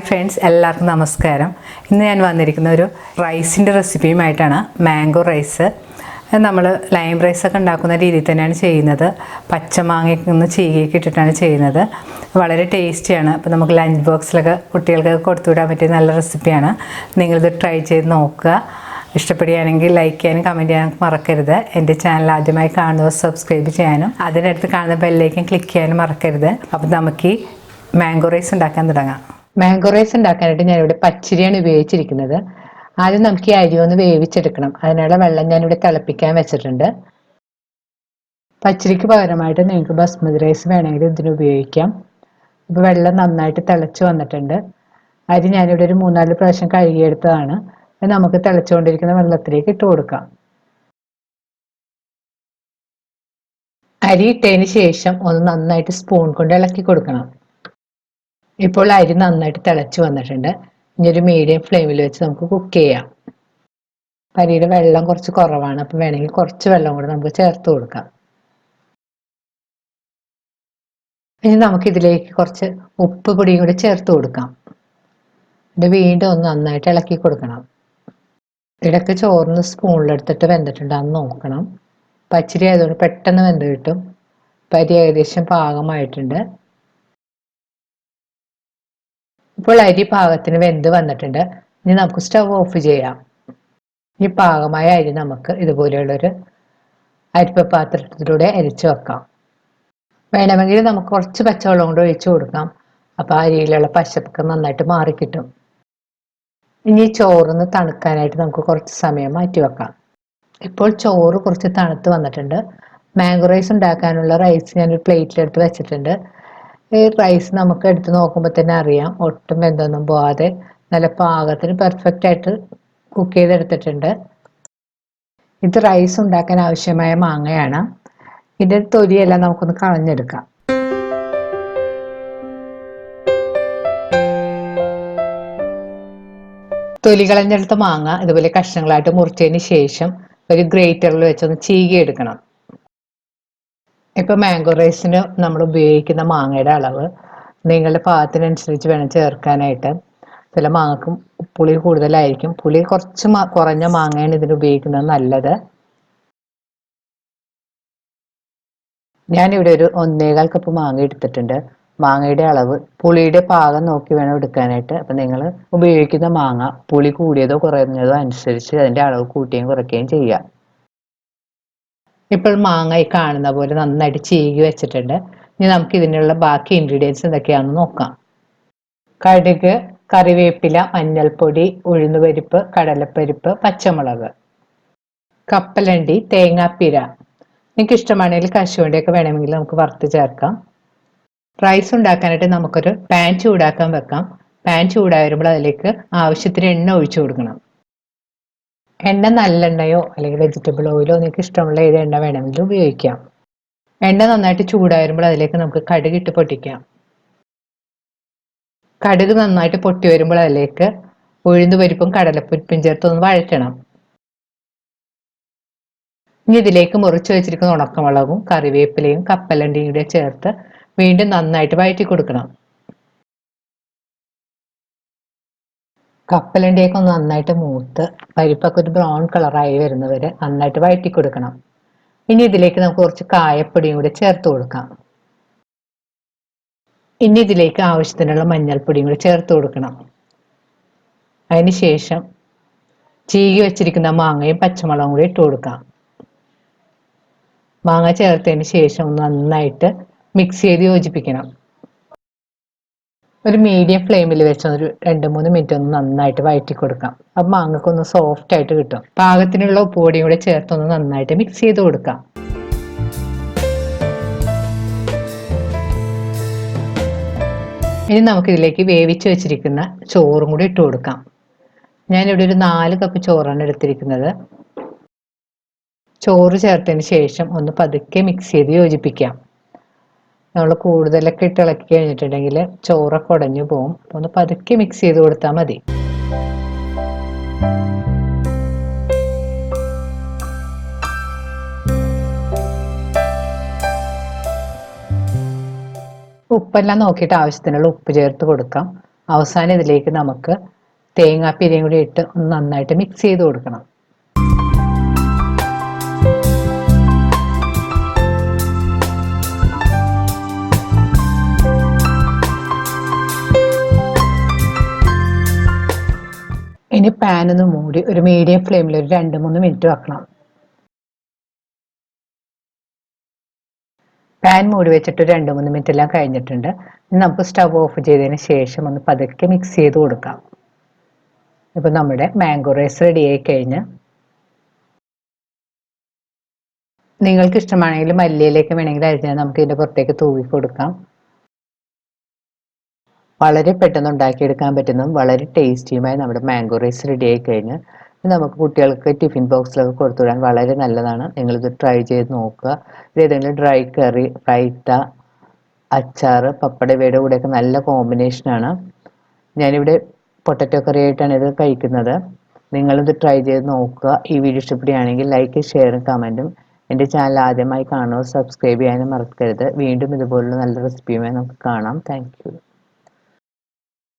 Friends, എല്ലാവർക്കും നമസ്കാരം. ഇന്ന് ഞാൻ വന്നിരിക്കുന്ന ഒരു റൈസിൻ്റെ റെസിപ്പിയുമായിട്ടാണ്. Mango rice. നമ്മൾ ലൈം റൈസൊക്കെ ഉണ്ടാക്കുന്ന രീതിയിൽ തന്നെയാണ് ചെയ്യുന്നത്. പച്ചമാങ്ങയൊക്കെ ഒന്ന് ചീകിയൊക്കെ ഇട്ടിട്ടാണ് ചെയ്യുന്നത്. വളരെ ടേസ്റ്റിയാണ്. അപ്പോൾ നമുക്ക് ലഞ്ച് ബോക്സിലൊക്കെ കുട്ടികൾക്കൊക്കെ കൊടുത്തുവിടാൻ പറ്റിയ നല്ല റെസിപ്പിയാണ്. നിങ്ങളിത് ട്രൈ ചെയ്ത് നോക്കുക. ഇഷ്ടപ്പെടുകയാണെങ്കിൽ ലൈക്ക് ചെയ്യാനും കമൻറ്റ് ചെയ്യാനും മറക്കരുത്. എൻ്റെ ചാനൽ ആദ്യമായി കാണുന്നവർ സബ്സ്ക്രൈബ് ചെയ്യാനും അതിനടുത്ത് കാണുന്ന ബെല്ലേക്കും ക്ലിക്ക് ചെയ്യാനും മറക്കരുത്. അപ്പോൾ നമുക്ക് ഈ മാംഗോ റൈസ് ഉണ്ടാക്കാൻ തുടങ്ങാം. മാംഗോ റൈസ് ഉണ്ടാക്കാനായിട്ട് ഞാനിവിടെ പച്ചരിയാണ് ഉപയോഗിച്ചിരിക്കുന്നത്. ആദ്യം നമുക്ക് ഈ അരി ഒന്ന് വേവിച്ചെടുക്കണം. അതിനുള്ള വെള്ളം ഞാനിവിടെ തിളപ്പിക്കാൻ വെച്ചിട്ടുണ്ട്. പച്ചരിക്ക് പകരമായിട്ട് നിങ്ങൾക്ക് ബസ്മതി റൈസ് വേണമെങ്കിൽ ഇതിന് ഉപയോഗിക്കാം. ഇപ്പോൾ വെള്ളം നന്നായിട്ട് തിളച്ച് വന്നിട്ടുണ്ട്. അരി ഞാനിവിടെ ഒരു 3-4 പ്രാവശ്യം കഴുകിയെടുത്തതാണ്. നമുക്ക് തിളച്ചുകൊണ്ടിരിക്കുന്ന വെള്ളത്തിലേക്ക് ഇട്ട് കൊടുക്കാം. അരി ഇട്ടതിന് ശേഷം ഒന്ന് നന്നായിട്ട് സ്പൂൺ കൊണ്ട് ഇളക്കി കൊടുക്കണം. ഇപ്പോൾ അരി നന്നായിട്ട് തിളച്ച് വന്നിട്ടുണ്ട്. ഇനി ഒരു മീഡിയം ഫ്ലെയിമിൽ വെച്ച് നമുക്ക് കുക്ക് ചെയ്യാം. അരിയുടെ വെള്ളം കുറച്ച് കുറവാണ്, അപ്പം വേണമെങ്കിൽ കുറച്ച് വെള്ളം കൂടെ നമുക്ക് ചേർത്ത് കൊടുക്കാം. ഇനി നമുക്കിതിലേക്ക് കുറച്ച് ഉപ്പ് പൊടിയും കൂടി ചേർത്ത് കൊടുക്കാം. ഇത് വീണ്ടും ഒന്ന് നന്നായിട്ട് ഇളക്കി കൊടുക്കണം. ഇടയ്ക്ക് ചോറിന് സ്പൂണിലെടുത്തിട്ട് വെന്തിട്ടുണ്ടാന്ന് നോക്കണം. പച്ചരി ആയതുകൊണ്ട് പെട്ടെന്ന് വെന്ത് കിട്ടും. അരി ഏകദേശം പാകമായിട്ടുണ്ട്. ഇപ്പോൾ അരി പാകത്തിന് വെന്ത് വന്നിട്ടുണ്ട്. ഇനി നമുക്ക് സ്റ്റവ് ഓഫ് ചെയ്യാം. ഈ പാകമായ അരി നമുക്ക് ഇതുപോലെയുള്ളൊരു അരിപ്പ പാത്രത്തിലൂടെ അരിച്ചു വെക്കാം. വേണമെങ്കിൽ നമുക്ക് കുറച്ച് പച്ചവെള്ളം കൊണ്ട് ഒഴിച്ചു കൊടുക്കാം. അപ്പോൾ അരിയിലുള്ള പശപ്പൊക്കെ നന്നായിട്ട് മാറിക്കിട്ടും. ഇനി ചോറൊന്ന് തണുക്കാനായിട്ട് നമുക്ക് കുറച്ച് സമയം മാറ്റി വെക്കാം. ഇപ്പോൾ ചോറ് കുറച്ച് തണുത്ത് വന്നിട്ടുണ്ട്. മാംഗോ റൈസ് ഉണ്ടാക്കാനുള്ള റൈസ് ഞാനൊരു പ്ലേറ്റിലെടുത്ത് വെച്ചിട്ടുണ്ട്. ഈ റൈസ് നമുക്ക് എടുത്ത് നോക്കുമ്പോൾ തന്നെ അറിയാം, ഒട്ടും വെന്തൊന്നും പോവാതെ നല്ല പാകത്തിന് പെർഫെക്റ്റ് ആയിട്ട് കുക്ക് ചെയ്തെടുത്തിട്ടുണ്ട്. ഇത് റൈസ് ഉണ്ടാക്കാൻ ആവശ്യമായ മാങ്ങയാണ്. ഇതിൻ്റെ തൊലിയെല്ലാം നമുക്കൊന്ന് കളഞ്ഞെടുക്കാം. തൊലി കളഞ്ഞെടുത്ത മാങ്ങ ഇതുപോലെ കഷ്ണങ്ങളായിട്ട് മുറിച്ചതിന് ശേഷം ഒരു ഗ്രേറ്ററിൽ വെച്ചൊന്ന് ചീകിയെടുക്കണം. ഇപ്പൊ മാംഗോ റൈസിന് നമ്മൾ ഉപയോഗിക്കുന്ന മാങ്ങയുടെ അളവ് നിങ്ങളുടെ പാകത്തിനനുസരിച്ച് വേണം ചേർക്കാനായിട്ട്. ചില മാങ്ങക്കും പുളി കൂടുതലായിരിക്കും. പുളി കുറച്ച് കുറഞ്ഞ മാങ്ങയാണ് ഇതിന് ഉപയോഗിക്കുന്നത് നല്ലത്. ഞാനിവിടെ ഒരു 1.25 കപ്പ് മാങ്ങ എടുത്തിട്ടുണ്ട്. മാങ്ങയുടെ അളവ് പുളിയുടെ പാകം നോക്കി വേണം എടുക്കാനായിട്ട്. അപ്പം നിങ്ങൾ ഉപയോഗിക്കുന്ന മാങ്ങ പുളി കൂടിയതോ കുറഞ്ഞതോ അനുസരിച്ച് അതിൻ്റെ അളവ് കൂട്ടുകയും കുറയ്ക്കുകയും ചെയ്യുക. ഇപ്പോൾ മാങ്ങ ഈ കാണുന്ന പോലെ നന്നായിട്ട് ചീകി വെച്ചിട്ടുണ്ട്. ഇനി നമുക്ക് ഇതിനുള്ള ബാക്കി ഇൻഗ്രീഡിയൻസ് എന്തൊക്കെയാണെന്ന് നോക്കാം. കടുക്, കറിവേപ്പില, മഞ്ഞൾപ്പൊടി, ഉഴുന്നുപരിപ്പ്, കടലപ്പരിപ്പ്, പച്ചമുളക്, കപ്പലണ്ടി, തേങ്ങാപ്പീര. നിങ്ങൾക്ക് ഇഷ്ടമാണെങ്കിൽ കശുവണ്ടിയൊക്കെ വേണമെങ്കിൽ നമുക്ക് വറുത്ത് ചേർക്കാം. റൈസ് ഉണ്ടാക്കാനായിട്ട് നമുക്കൊരു പാൻ ചൂടാക്കാൻ വെക്കാം. പാൻ ചൂടായി വരുമ്പോൾ അതിലേക്ക് ആവശ്യത്തിന് എണ്ണ ഒഴിച്ചു കൊടുക്കണം. എണ്ണ നല്ലെണ്ണയോ അല്ലെങ്കിൽ വെജിറ്റബിൾ ഓയിലോ നിങ്ങൾക്ക് ഇഷ്ടമുള്ള ഏത് എണ്ണ വേണമെങ്കിലും ഉപയോഗിക്കാം. എണ്ണ നന്നായിട്ട് ചൂടായി വരുമ്പോൾ അതിലേക്ക് നമുക്ക് കടുക് ഇട്ട് പൊട്ടിക്കാം. കടുക് നന്നായിട്ട് പൊട്ടി വരുമ്പോൾ അതിലേക്ക് ഉഴുന്നുപരിപ്പും കടലപ്പരിപ്പും ചേർത്ത് ഒന്ന് വഴറ്റണം. ഇനി ഇതിലേക്ക് മുറിച്ച് വെച്ചിരിക്കുന്ന ഉണക്കമുളകും കറിവേപ്പിലയും കപ്പലണ്ടിയും കൂടെ ചേർത്ത് വീണ്ടും നന്നായിട്ട് വഴറ്റി കൊടുക്കണം. കപ്പലണ്ടിയൊക്കെ ഒന്ന് നന്നായിട്ട് മൂത്ത് പരിപ്പൊക്കെ ഒരു ബ്രൗൺ കളറായി വരുന്നവരെ നന്നായിട്ട് വഴറ്റി കൊടുക്കണം. ഇനി ഇതിലേക്ക് നമുക്ക് കുറച്ച് കായപ്പൊടിയും കൂടി ചേർത്ത് കൊടുക്കാം. ഇനി ഇതിലേക്ക് ആവശ്യത്തിനുള്ള മഞ്ഞൾപ്പൊടിയും കൂടി ചേർത്ത് കൊടുക്കണം. അതിനുശേഷം ചീകി വെച്ചിരിക്കുന്ന മാങ്ങയും പച്ചമുളകും കൂടി ഇട്ട് കൊടുക്കാം. മാങ്ങ ചേർത്തതിന് ശേഷം നന്നായിട്ട് മിക്സ് ചെയ്ത് യോജിപ്പിക്കണം. ഒരു മീഡിയം ഫ്ലെയിമിൽ വെച്ച് ഒരു 2-3 മിനിറ്റ് ഒന്ന് നന്നായിട്ട് വഴറ്റി കൊടുക്കാം. അപ്പം മാങ്ങക്കൊന്ന് സോഫ്റ്റ് ആയിട്ട് കിട്ടും. പാകത്തിനുള്ള ഉപ്പുപൊടിയും കൂടെ ചേർത്തൊന്ന് നന്നായിട്ട് മിക്സ് ചെയ്ത് കൊടുക്കാം. ഇനി നമുക്കിതിലേക്ക് വേവിച്ച് വെച്ചിരിക്കുന്ന ചോറും കൂടി ഇട്ട് കൊടുക്കാം. ഞാനിവിടെ ഒരു 4 കപ്പ് ചോറാണ് എടുത്തിരിക്കുന്നത്. ചോറ് ചേർത്തതിന് ശേഷം ഒന്ന് പതുക്കെ മിക്സ് ചെയ്ത് യോജിപ്പിക്കാം. നമ്മൾ കൂടുതലൊക്കെ ഇട്ട് ഇളക്കി കഴിഞ്ഞിട്ടുണ്ടെങ്കിൽ ചോറൊക്കെ ഉടഞ്ഞു പോകും. അപ്പോൾ ഒന്ന് പതുക്കെ മിക്സ് ചെയ്ത് കൊടുത്താൽ മതി. ഉപ്പെല്ലാം നോക്കിയിട്ട് ആവശ്യത്തിനുള്ള ഉപ്പ് ചേർത്ത് കൊടുക്കാം. അവസാനം ഇതിലേക്ക് നമുക്ക് തേങ്ങാപ്പീരയും കൂടി ഇട്ട് ഒന്ന് നന്നായിട്ട് മിക്സ് ചെയ്ത് കൊടുക്കണം. ഇനി പാൻ ഒന്ന് മൂടി ഒരു മീഡിയം ഫ്ലെയിമിൽ ഒരു 2-3 മിനിറ്റ് വെക്കണം. പാൻ മൂടി വെച്ചിട്ട് 2-3 മിനിറ്റ് എല്ലാം കഴിഞ്ഞിട്ടുണ്ട്. ഇനി നമുക്ക് സ്റ്റവ് ഓഫ് ചെയ്തതിന് ശേഷം ഒന്ന് പതുക്കെ മിക്സ് ചെയ്ത് കൊടുക്കാം. ഇപ്പം നമ്മുടെ മാംഗോ റൈസ് റെഡി ആയി കഴിഞ്ഞ്, നിങ്ങൾക്ക് ഇഷ്ടമാണെങ്കിൽ മല്ലിയിലേക്ക് വേണമെങ്കിൽ അരിഞ്ഞാൽ നമുക്ക് ഇതിൻ്റെ പുറത്തേക്ക് തൂവി കൊടുക്കാം. വളരെ പെട്ടെന്ന് ഉണ്ടാക്കിയെടുക്കാൻ പറ്റുന്നതും വളരെ ടേസ്റ്റിയുമായി നമ്മുടെ മാംഗോ റൈസ് റെഡി ആയി കഴിഞ്ഞ് നമുക്ക് കുട്ടികൾക്ക് ടിഫിൻ ബോക്സിലൊക്കെ കൊടുത്തുവിടാൻ വളരെ നല്ലതാണ്. നിങ്ങളിത് ട്രൈ ചെയ്ത് നോക്കുക. ഇത് ഏതെങ്കിലും ഡ്രൈ കറി, റൈത്ത, അച്ചാർ, പപ്പട ഇവയുടെ കൂടെയൊക്കെ നല്ല കോമ്പിനേഷനാണ്. ഞാനിവിടെ പൊട്ടറ്റോ കറി ആയിട്ടാണ് ഇത് കഴിക്കുന്നത്. നിങ്ങളിത് ട്രൈ ചെയ്ത് നോക്കുക. ഈ വീഡിയോ ഇഷ്ടപ്പെടുകയാണെങ്കിൽ ലൈക്ക്, ഷെയറും കമൻറ്റും. എൻ്റെ ചാനൽ ആദ്യമായി കാണുമ്പോൾ സബ്സ്ക്രൈബ് ചെയ്യാനും മറക്കരുത്. വീണ്ടും ഇതുപോലുള്ള നല്ല റെസിപ്പിയുമായി നമുക്ക് കാണാം. Thank you.